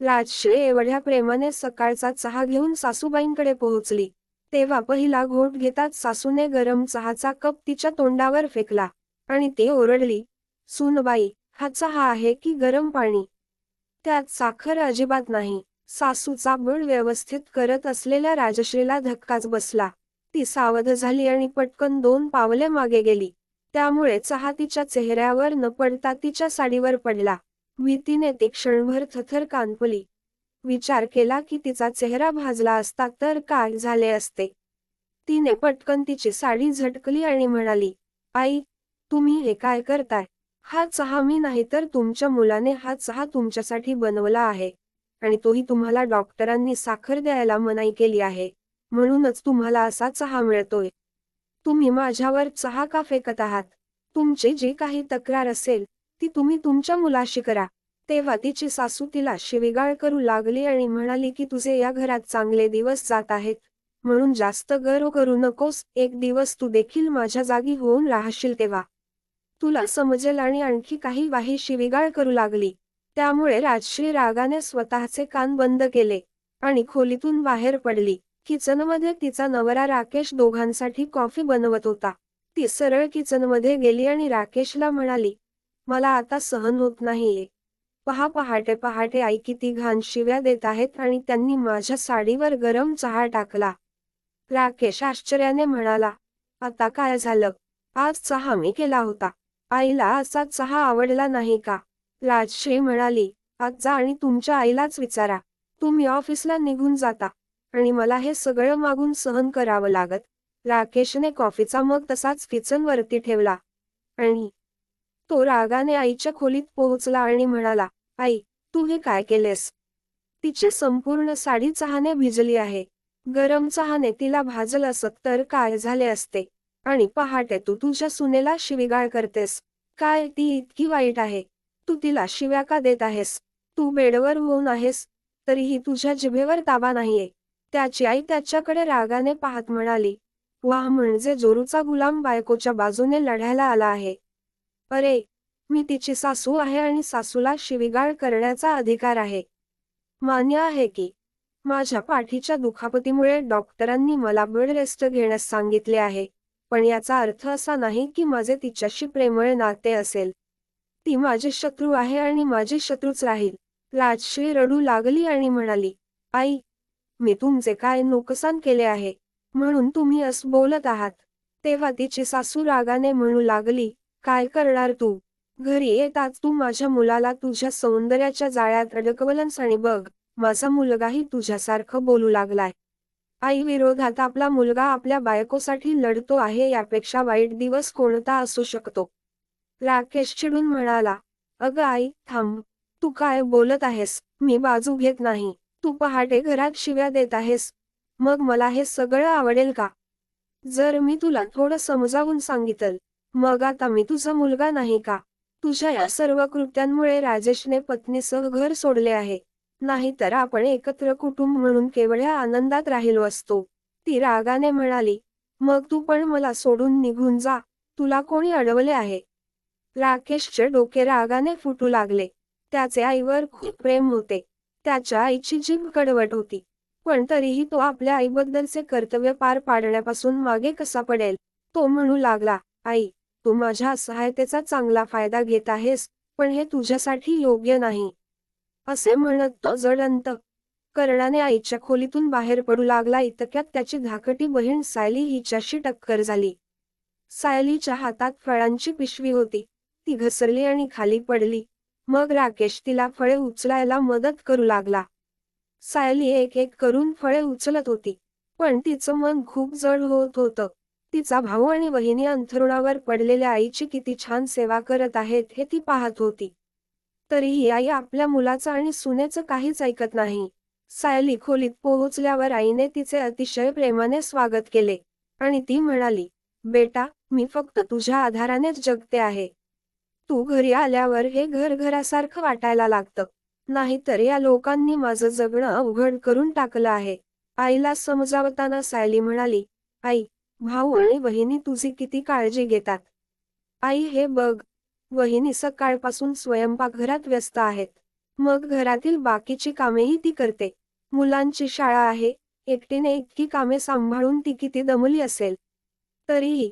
राजश्री एवढ्या प्रेमाने सकाळचा चहा घेऊन सासूबाईंकडे पोहोचली तेव्हा पहिला घोट घेताच सासूने गरम चहाचा कप तिच्या तोंडावर फेकला आणि ती ओरडली, "सूनबाई, हा चहा आहे की गरम पाणी? त्यात साखर अजिबात नाही." सासूचा बळ व्यवस्थित करत असलेल्या राजश्रीला धक्काच बसला. ती सावध झाली आणि पटकन 2 पावले मागे गेली. त्यामुळे चहा तिच्या चेहऱ्यावर न पडता तिच्या साडीवर पडला. भीतीने ती क्षणभर थरथर कांपली. विचार केला की तिचा चेहरा भाजला असता तर काय झाले असते. तिने पटकन तिची साडी झटकली आणि म्हणाली, "आई, तुम्ही हे काय करताय? हा चहा मी नाही तर तुमच्या मुलाने हा चहा तुमच्यासाठी बनवला आहे. आणि तोही तुम्हाला डॉक्टरांनी साखर द्यायला मनाई केली आहे. म्हणूनच तुम्हाला असा चहा मिळतोय. तुम्ही माझ्यावर चहा का फेकत आहात? तुमची जी काही तक्रार असेल, ती तुम्ही तुमच्या मुलाशी करा." तेव्हा तिची सासू तिला शिवीगाळ करू लागली आणि म्हणाली की तुझे या घरात चांगले दिवस जात आहेत, म्हणून जास्त गर्व करू नकोस. एक दिवस तू देखील माझ्या जागी होऊन राहशील तेव्हा तुला समजेल आणि आणखी काही शिवीगाळ करू लागली. त्यामुळे राजश्री रागाने स्वतःचे कान बंद केले आणि खोलीतून बाहेर पडली. किचनमध्ये तिचा नवरा राकेश दोघांसाठी कॉफी बनवत होता. ती सरळ किचनमध्ये गेली आणि राकेशला म्हणाली, "मला आता सहन होत नाहीये. पहा पहाटे पहाटे आई किती घाण शिव्या देत आहेत आणि त्यांनी माझ्या साडीवर गरम चहा टाकला." राकेश आश्चर्याने म्हणाला, "आता काय झालं? आज चहा मी केला होता. आईला असा चहा आवडला नाही का?" राजश्री म्हणाली, "आज जा आणि तुमच्या आईलाच विचारा. तुम्ही ऑफिसला निघून जाता आणि मला हे सगळं मागून सहन करावं लागत." राकेशने कॉफीचा मग तसाच किचनवरती ठेवला आणि तो रागाने आईच्या खोलीत पोहोचला आणि म्हणाला, "आई, तू हे काय केलेस? तिची संपूर्ण साडी चहाने भिजली आहे. गरम चहाने तिला भाजलं असत तर काय झाले असते? आणि पहाटे तू तुझ्या सुनेला शिवीगाळ करतेस. काय ती इतकी वाईट आहे? तू तिला शिव्या का देत आहेस? तू बेडवर होऊन आहेस, तरीही तुझ्या जिभेवर ताबा नाहीये." त्याची आई त्याच्याकडे रागाने पाहत म्हणाली, "वाह, म्हणजे जोरूचा गुलाम बायकोच्या बाजूने लढायला आला आहे. अरे, मी तिची सासू आहे आणि सासूला शिवीगाळ करण्याचा अधिकार आहे. मान्य आहे की माझ्या पाठीच्या दुखापतीमुळे डॉक्टरांनी मला बेड रेस्ट घेण्यास सांगितले आहे. पण याचा अर्थ असा नाही की माझे तिच्याशी प्रेमळ नाते असेल. ती माझी शत्रू आहे आणि माझी शत्रूच राहील." राजश्री रडू लागली आणि म्हणाली, "आई, मी तुमचे काय नुकसान केले आहे, म्हणून तुम्ही असं बोलत आहात?" तेव्हा तिची सासू रागाने म्हणू लागली, "काय करणार तू? घरी येताच तू माझ्या मुलाला तुझ्या सौंदर्याच्या जाळ्यात अडकवलंस आणि बघ, माझा मुलगाही तुझ्यासारखं बोलू लागलाय. आई विरोधात आपला मुलगा आपल्या बायकोसाठी लढतो आहे, यापेक्षा वाईट दिवस कोणता असू शकतो?" राकेश चिडून म्हणाला, "अगं आई, थांब. तू काय बोलत आहेस? मी बाजू घेत नाही. तू पहाटे घरात शिव्या देत आहेस. मग मला हे सगळं आवडेल का? जर मी तुला थोडं समजावून सांगितलं, मग आता मी तुझा मुलगा नाही का?" तुझ्या या सर्व कृत्यांमुळे राजेशने पत्नीसह घर सोडले आहे. नाहीतर आपण एकत्र कुटुंब म्हणून केवढ्या आनंदात राहिलो असतो. ती रागाने म्हणाली, "मग तू पण मला सोडून निघून जा. तुला कोणी अडवले आहे?" राकेशचे डोके रागाने फुटू लागले. त्याचे आईवर खूप प्रेम होते. त्याच्या आईची जीभ कडवट होती. पण तरीही तो आपल्या आईबद्दलचे कर्तव्य पार पाडण्यापासून मागे कसा पडेल? तो म्हणू लागला, "आई, तू माझ्या असहायतेचा चांगला फायदा घेत आहेस, पण हे तुझ्यासाठी योग्य नाही." असे म्हणत तो जड कर्णाने आईच्या खोलीतून बाहेर पडू लागला. इतक्यात त्याची धाकटी बहीण सायली हिच्याशी टक्कर झाली. सायलीच्या हातात फळांची पिशवी होती. ती घसरली आणि खाली पडली. मग राकेश तिला फळे उचलायला मदत करू लागला. सायली एक एक करून फळे उचलत होती. पण तिचं मन खूप जड होत होतं. तिचा भाऊ आणि वहिनी अंथरुणावर पडलेल्या आईची किती छान सेवा करत आहेत हे ती पाहत होती. तरीही आई आपल्या मुलाचं आणि सुनेचं काहीच ऐकत नाही. सायली खोलीत पोहोचल्यावर आईने तिचे अतिशय प्रेमाने स्वागत केले आणि ती म्हणाली, "बेटा, मी फक्त तुझ्या आधारानेच जगते आहे. तू घरी आल्यावर हे घर घरासारखं वाटायला लागतं. नाहीतर या लोकांनी माझं जगणं अवघड करून टाकलं आहे." आईला समजावताना सायली म्हणाली, "आई, भाऊ आणि वहिनी तुझी किती काळजी घेतात. आई हे बघ, वहिनी सकाळपासून स्वयंपाकघरात व्यस्त आहेत. मग घरातील बाकीची कामेही ती करते. मुलांची शाळा आहे, एकटीने इतकी कामे सांभाळून ती किती दमली असेल. तरीही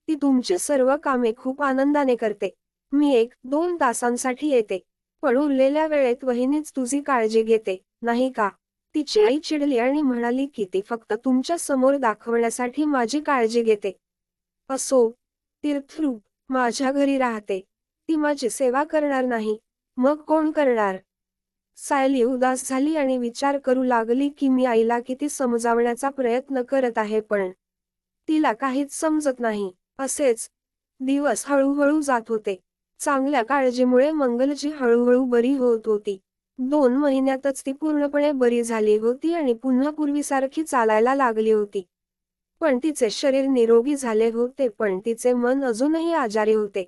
ती तुमची सर्व कामे खूप आनंदाने करते. मी 1-2 तासांसाठी येते, पण उरलेल्या वेळेत वहिनीच तुझी काळजी घेते, नाही का? तिची आई चिडली आणि म्हणाली की ती फक्त तुमच्या समोर दाखवण्यासाठी माझी काळजी घेते. असो, तीर्थरूप माझ्या घरी राहते. ती माझी सेवा करणार नाही, मग कोण करणार? सायली उदास झाली आणि विचार करू लागली की मी आईला किती समजावण्याचा प्रयत्न करत आहे पण तिला काहीच समजत नाही. असेच दिवस हळूहळू जात होते. चांगल्या काळजीमुळे मंगलजी हळूहळू बरी होत होती. 2 महिन्यातच ती पूर्णपणे बरी झाली होती आणि पुन्हा पूर्वीसारखी चालायला लागली होती. पण तिचे शरीर निरोगी झाले होते, पण तिचे मन अजूनही आजारी होते.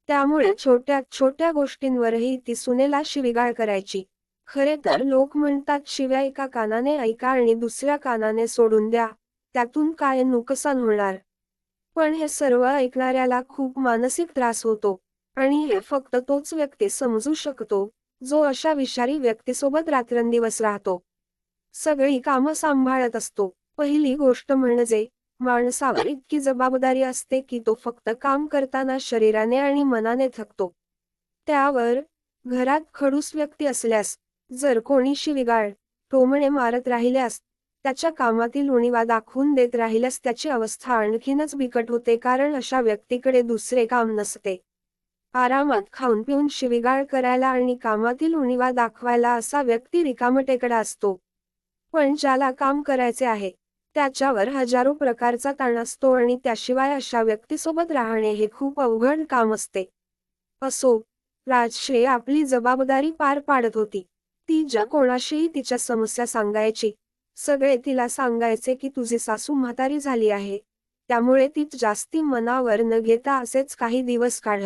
त्यामुळे छोट्या छोट्या गोष्टींवरही ती सुनेला शिवीगाळ करायची. खरे तर लोक म्हणतात शिव्या एका कानाने ऐका आणि दुसऱ्या कानाने सोडून द्या, त्यातून काय नुकसान होणार. पण हे सर्व ऐकणाऱ्याला खूप मानसिक त्रास होतो. आणि हे फक्त तोच व्यक्ती समजू शकतो, जो अशा विषारी व्यक्तीसोबत रात्रंदिवस राहतो. सगळी कामं सांभाळत असतो. पहिली गोष्ट म्हणजे माणसावर इतकी जबाबदारी असते की तो फक्त काम करताना शरीराने आणि मनाने थकतो. त्यावर घरात खडूस व्यक्ती असल्यास, जर कोणी शिवीगाळ, टोमणे मारत राहिल्यास, त्याच्या कामातील उणिवा दाखवून देत राहिल्यास त्याची अवस्था आणखीनच बिकट होते, कारण अशा व्यक्तीकडे दुसरे काम नसते. आरामात खाऊन पिऊन शिवीगाळ करायला आणि कामातील उणिवा दाखवायला असा व्यक्ती रिकामटेकडा असतो. पण ज्याला काम करायचे आहे, त्याच्यावर हजारो प्रकारचा ताण असतो आणि त्याशिवाय अशा व्यक्तीसोबत राहणे हे खूप अवघड काम असते. असो, राजश्री आपली जबाबदारी पार पाडत होती. ती ज्या कोणाशीही तिच्या समस्या सांगायची. सगळे तिला सांगायचे की तुझी सासू म्हातारी झाली आहे, त्यामुळे तीच जास्ती मनावर न घेता असेच काही दिवस काढ.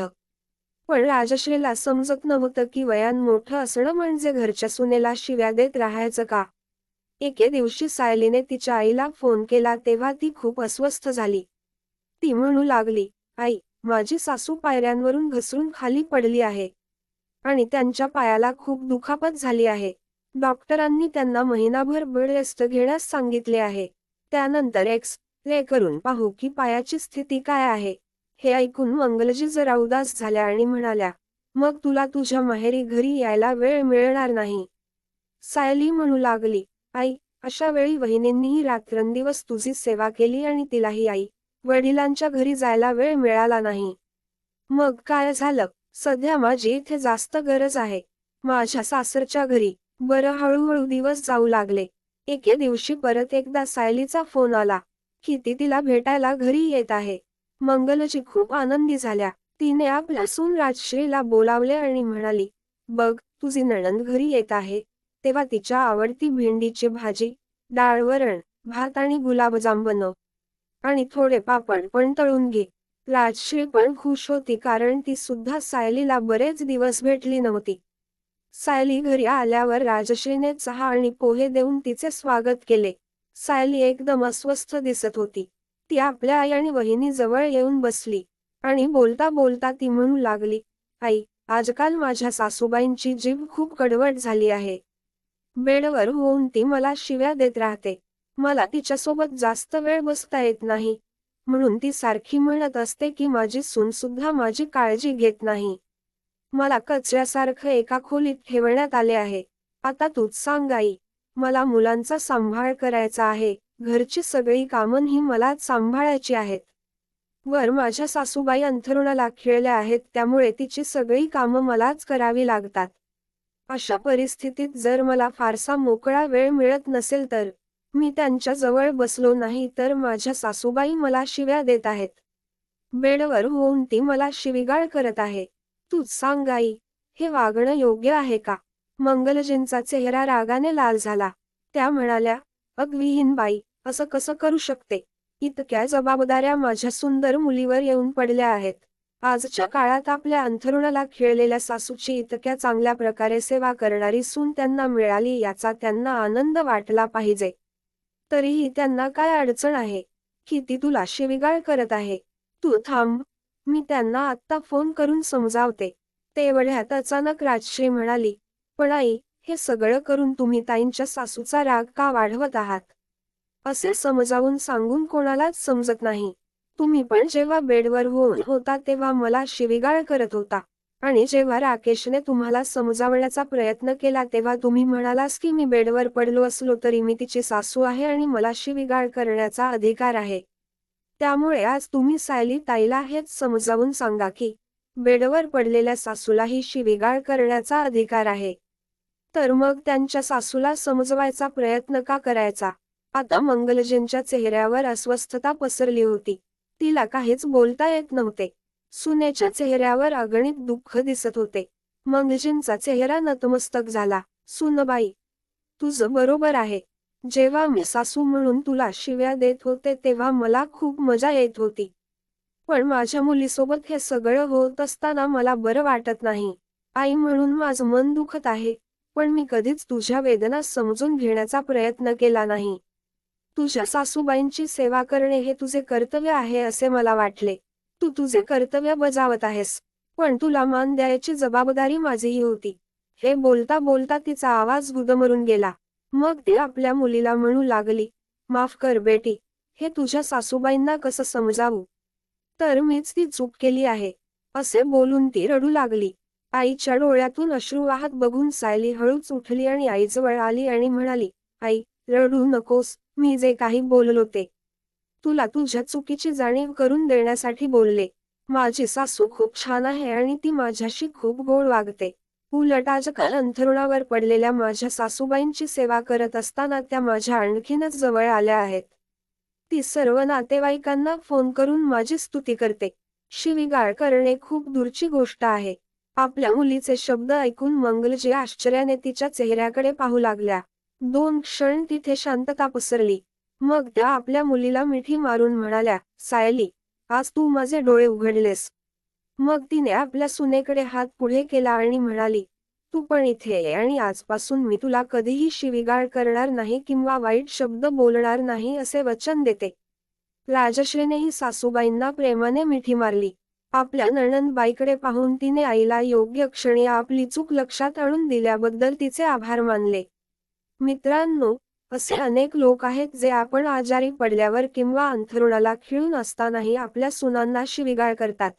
पण राजश्रीला समजत नव्हतं की वयान मोठं असणं म्हणजे घरच्या सुनेला शिव्या देत राहायचं का. एके दिवशी सायलीने तिच्या आईला फोन केला तेव्हा ती खूप अस्वस्थ झाली. ती म्हणू लागली, आई, माझी सासू पायऱ्यांवरून घसरून खाली पडली आहे. आणि त्यांच्या पायाला खूप दुखापत झाली आहे. डॉक्टरांनी त्यांना महिनाभर बेड रेस्ट घेण्यास सांगितले आहे. त्यानंतर एक्स-रे करून पाहू की पायाची स्थिती काय आहे. हे ऐकून मंगलजी जरा उदास झाल्या आणि म्हणाल्या, मग तुला तुझ्या माहेरी घरी यायला वेळ मिळणार नाही. सायली म्हणू लागली, आई, अशा वेळी वहिनींनीही रात्रंदिवस तुझी सेवा केली आणि तिलाही आई वडिलांच्या घरी जायला वेळ मिळाला नाही. मग काय झालं? सध्या माझी इथे जास्त गरज आहे. माझ्या सासरच्या घरी. बरं, हळूहळू दिवस जाऊ लागले. एके दिवशी परत एकदा सायलीचा फोन आला की ती तिला भेटायला घरी येत आहे. मंगलजी खूप आनंदी झाल्या. तिने आपल्या सून राजश्रीला बोलावले आणि म्हणाली, बघ, तुझी नणंद घरी येत आहे, तेव्हा तिच्या आवडती भेंडीची भाजी, डाळ, वरण, भात आणि गुलाबजाम बनव. आणि थोडे पापड पण तळून घे. राजश्री पण खुश होती, कारण ती सुद्धा सायलीला बरेच दिवस भेटली नव्हती. सायली घरी आल्यावर राजश्रीने चहा आणि पोहे देऊन तिचे स्वागत केले. सायली एकदम अस्वस्थ दिसत होती. ती आपल्या आई आणि वहिनी जवळ येऊन बसली आणि बोलता बोलता ती म्हणू लागली, आई, आजकाल माझ्या सासूबाईंची जीभ खूप कडवट झाली आहे. बेडवर होऊन ती मला शिव्या देत राहते. मला तिच्यासोबत जास्त वेळ बसता येत नाही, म्हणून ती सारखी म्हणत असते की माझी सून सुद्धा माझी काळजी घेत नाही. मला कचऱ्यासारखं एका खोलीत ठेवण्यात आले आहे. आता तूच सांग आई, मला मुलांचा सांभाळ करायचा आहे, घरची सगळी कामंही मलाच सांभाळायची आहेत. वर माझ्या सासूबाई अंथरुणाला खिळल्या आहेत, त्यामुळे तिची सगळी कामं मलाच करावी लागतात. अशा परिस्थितीत जर मला फारसा मोकळा वेळ मिळत नसेल तर मी त्यांच्या जवळ बसलो नाही तर माझ्या सासूबाई मला शिव्या देत आहेत. बेडवर होऊन ती मला शिवीगाळ करत आहे. तूच सांग आई, हे वागणं योग्य आहे का? मंगलजींचा चेहरा रागाने लाल झाला. त्या म्हणाल्या, अग विहीनबाई, असं कसं करू शकते? इतक्या जबाबदाऱ्या माझ्या सुंदर मुलीवर येऊन पडल्या आहेत. आजच्या काळात आपल्या अंथरुणाला खिळलेल्या सासूची इतक्या चांगल्या प्रकारे सेवा करणारी सून त्यांना मिळाली याचा त्यांना आनंद वाटला पाहिजे. तरीही त्यांना काय अडचण आहे की ती तुला शिवीगाळ करत आहे? तू थांब, मी त्यांना आत्ता फोन करून समजावते. तेवढ्यात अचानक राजश्री म्हणाली, पण आई, हे सगळं करून तुम्ही ताईंच्या सासूचा राग का वाढवत आहात? असे समजावून सांगून कोणालाच समजत नाही. तुम्ही पण जेव्हा बेडवर होता तेव्हा मला शिवीगाळ करत होता. आणि जेव्हा राकेशने तुम्हाला समजावण्याचा प्रयत्न केला तेव्हा तुम्ही म्हणालास की मी बेडवर पडलो असलो तरी मी तिची सासू आहे आणि मला शिवीगाळ करण्याचा अधिकार आहे. त्यामुळे आज तुम्ही सायली ताईला हेच समजावून सांगा की बेडवर पडलेल्या सासूलाही शिवीगाळ करण्याचा अधिकार आहे. तर मग त्यांच्या सासूला समजवायचा प्रयत्न का करायचा? आता मंगलजींच्या चेहऱ्यावर अस्वस्थता पसरली होती. तिला काहीच बोलता येत नव्हते. सुनेच्या चेहऱ्यावर अगणित दुःख दिसत होते. मंगलजींचा चेहरा नतमस्तक झाला. सुनबाई, तुझं बरोबर आहे. जेव्हा मी सासू म्हणून तुला शिव्या देत होते तेव्हा मला खूप मजा येत होती. पण माझ्या मुलीसोबत हे सगळं होत असताना मला बरं वाटत नाही. आई म्हणून माझं मन दुखत आहे. पण मी कधीच तुझ्या वेदना समजून घेण्याचा प्रयत्न केला नाही. तुझ्या सासूबाईंची सेवा करणे हे तुझे कर्तव्य आहे असे मला वाटले. तू तुझे कर्तव्य बजावत आहेस. पण तुला मान द्यायची जबाबदारी माझीही होती. हे बोलता बोलता तिचा आवाज गुदमरून गेला. मग ती आपल्या मुलीला म्हणू लागली, माफ कर बेटी, हे तुझ्या सासूबाईंना कसं समजावू? तर मीच ती चूक केली आहे. असे बोलून ती रडू लागली. आईच्या डोळ्यातून अश्रू वाहत बघून सायली हळूच उठली आणि आईजवळ आली आणि म्हणाली, आई, रडू नकोस, मी जे काही बोललो ते तुला तुझ्या चुकीची जाणीव करून देण्यासाठी बोलले. माझी सासू खूप छान आहे आणि ती माझ्याशी खूप गोड वागते. उलट आजकाल अंथरुणावर पडलेल्या माझ्या सासूबाईंची सेवा करत असताना त्या माझ्या आणखीनच जवळ आल्या आहेत. ती सर्व नातेवाईकांना फोन करून माझी स्तुती करते. शिवीगाळ करणे खूप दूरची गोष्ट आहे. आपल्या मुलीचे शब्द ऐकून मंगलजी आश्चर्याने तिच्या चेहऱ्याकडे पाहू लागल्या. 2 क्षण तिथे शांतता पसरली. मग त्या आपल्या मुलीला मिठी मारून म्हणाल्या, सायली, आज तू माझे डोळे उघडलेस. मग तिने आपल्या सुनेकडे हात पुढे केला आणि म्हणाली, तू पण इथे ये आणि आजपासून मी तुला कधीही शिवीगाळ करणार नाही किंवा वाईट शब्द बोलणार नाही असे वचन देते. राजश्रीनेही सासूबाईंना प्रेमाने मिठी मारली. आपल्या नणंदबाईकडे पाहून तिने आईला योग्य क्षणी आपली चूक लक्षात आणून दिल्याबद्दल तिचे आभार मानले. मित्रांनो, असे अनेक लोक आहेत जे आपण आजारी पडल्यावर किंवा अंथरुणाला खिळून असतानाही आपल्या सुनांना शिवीगाळ करतात.